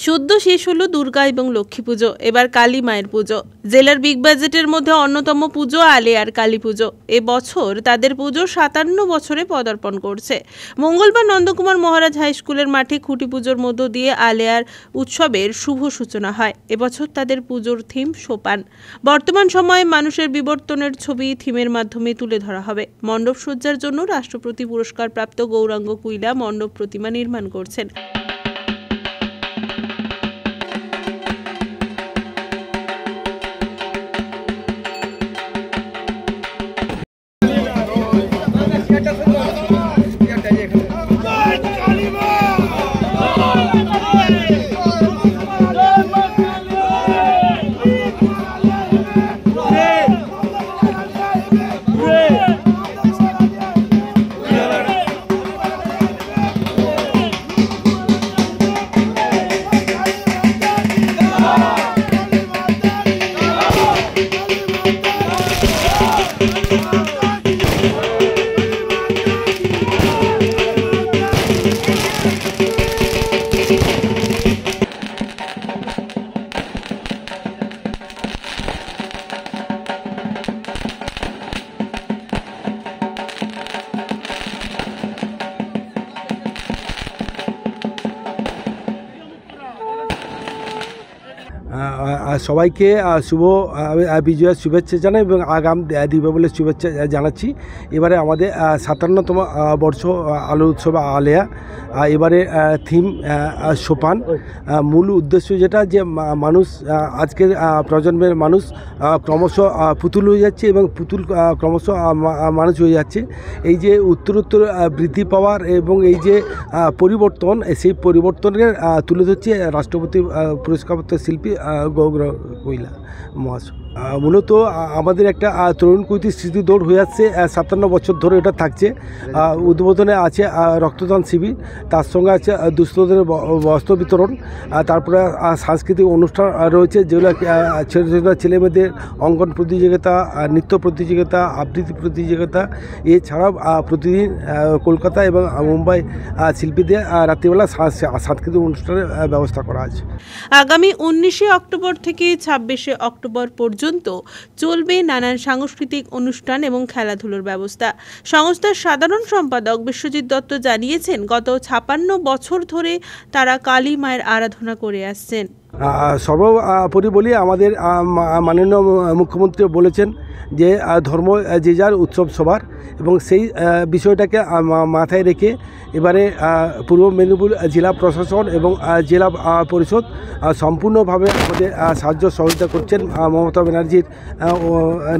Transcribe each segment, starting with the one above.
সদ্য শেষ হলো দুর্গা এবং লক্ষ্মী পুজো, এবার কালী মায়ের পুজো। জেলার বিগ বাজেটের মধ্যে অন্যতম পুজো আলেয়ার কালী পুজো। এবছর তাদের পুজো 57 বছরে পদার্পণ করছে। মঙ্গলবার নন্দকুমার মহারাজ হাই স্কুলের মাঠে খুঁটি পুজোর মধ্য দিয়ে আলেয়ার উৎসবের শুভ সূচনা হয়। এবছর তাদের পুজোর থিম সোপান। বর্তমান সময়ে মানুষের বিবর্তনের ছবি থিমের মাধ্যমে তুলে ধরা হবে। মণ্ডপ সজ্জার জন্য রাষ্ট্রপতি পুরস্কারপ্রাপ্ত গৌরাঙ্গ কুইলা মণ্ডপ প্রতিমা নির্মাণ করছেন। সবাইকে শুভ বিজয়ের শুভেচ্ছা জানাই এবং আগাম দীপাবলির শুভেচ্ছা জানাচ্ছি। এবারে আমাদের 57তম বর্ষ আলো উৎসব আলেয়া। এবারে থিম সোপান। মূল উদ্দেশ্য যেটা যে মানুষ আজকের প্রজন্মের মানুষ ক্রমশ পুতুল হয়ে যাচ্ছে এবং পুতুল ক্রমশ মানুষ হয়ে যাচ্ছে। এই যে উত্তরোত্তর বৃদ্ধি পাওয়ার এবং এই যে পরিবর্তন, সেই পরিবর্তনের তুলে ধরছে রাষ্ট্রপতি পুরস্কারপ্রাপ্ত শিল্পী গৌরাঙ্গ কুইলা মহাশয়। মূলত আমাদের একটা তরুণ কুইতির স্মৃতি দৌড় হয়ে যাচ্ছে, 57 বছর ধরে এটা থাকছে। উদ্বোধনে আছে রক্তদান শিবির, তার সঙ্গে আছে দুস্থদের বস্ত্র বিতরণ, তারপরে সাংস্কৃতিক অনুষ্ঠান রয়েছে যেগুলো ছোটো ছোটো ছেলেমেয়েদের অঙ্কন প্রতিযোগিতা, নৃত্য প্রতিযোগিতা, আবৃত্তি প্রতিযোগিতা। এছাড়াও প্রতিদিন কলকাতা এবং মুম্বাই শিল্পীদের রাত্রিবেলা সাংস্কৃতিক অনুষ্ঠানের ব্যবস্থা করা আছে। আগামী 19শে অক্টোবর থেকে 26শে অক্টোবর পর্যন্ত চলবে নানান সাংস্কৃতিক অনুষ্ঠান এবং খেলাধুলোর ব্যবস্থা। সংস্থার সাধারণ সম্পাদক বিশ্বজিৎ দত্ত জানিয়েছেন, গত 56 বছর ধরে তারা কালী মায়ের আরাধনা করে আসছেন। সর্বোপরি বলি, আমাদের মাননীয় মুখ্যমন্ত্রী বলেছেন যে ধর্ম যে যার, উৎসব সবার, এবং সেই বিষয়টাকে মাথায় রেখে এবারে পূর্ব মেদিনীপুর জেলা প্রশাসন এবং জেলা পরিষদ সম্পূর্ণভাবে আমাদের সাহায্য সহযোগিতা করছেন মমতা ব্যানার্জির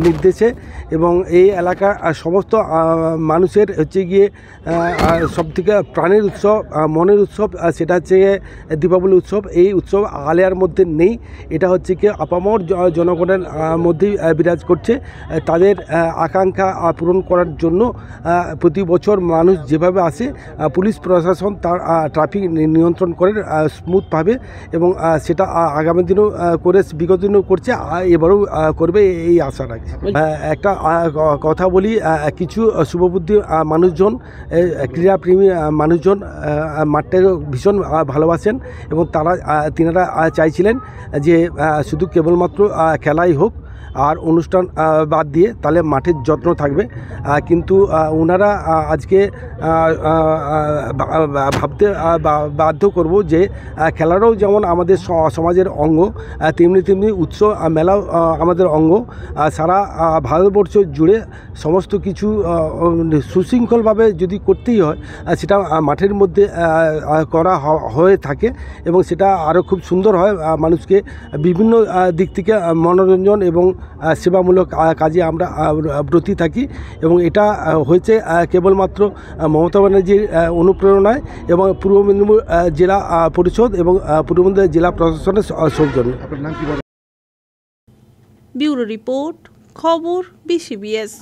নির্দেশে। এবং এই এলাকার সমস্ত মানুষের হচ্ছে গিয়ে সবথেকে প্রাণের উৎসব, মনের উৎসব, সেটা হচ্ছে দীপাবলি উৎসব। এই উৎসব আলেয়ার মধ্যে নেই, এটা হচ্ছে কি আপামর জনগণের মধ্যেই বিরাজ করছে। তাদের আকাঙ্ক্ষা পূরণ করার জন্য প্রতি বছর মানুষ যেভাবে আসে, পুলিশ প্রশাসন তার ট্রাফিক নিয়ন্ত্রণ করে স্মুথভাবে, এবং সেটা আগামী দিনও করে, বিগত দিনও করছে, এবারও করবে, এই আশা রাখছি। একটা কথা বলি, কিছু শুভবুদ্ধি মানুষজন, ক্রীড়াপ্রেমী মানুষজন মাঠটাকে ভীষণ ভালোবাসেন এবং তিনারা চাইছিলেন যে শুধু কেবলমাত্র খেলাই হোক আর অনুষ্ঠান বাদ দিয়ে তাহলে মাঠের যত্ন থাকবে। কিন্তু ওনারা আজকে ভাবতে বাধ্য করব যে খেলাটাও যেমন আমাদের সমাজের অঙ্গ, তেমনি উৎসব মেলাও আমাদের অঙ্গ। সারা ভারতবর্ষ জুড়ে সমস্ত কিছু সুশৃঙ্খলভাবে যদি করতেই হয়, সেটা মাঠের মধ্যে করা হয়ে থাকে এবং সেটা আরও খুব সুন্দর হয়। মানুষকে বিভিন্ন দিক থেকে মনোরঞ্জন এবং সেবামূলক কাজে আমরা ব্রতী থাকি, এবং এটা হয়েছে কেবলমাত্র মমতা ব্যানার্জির অনুপ্রেরণায় এবং পূর্ব মেদিনীপুর জেলা পরিষদ এবং পূর্ব মেদিনীপুর জেলা প্রশাসনের সৌজন্যে। ব্যুরো রিপোর্ট, খবর BCBS।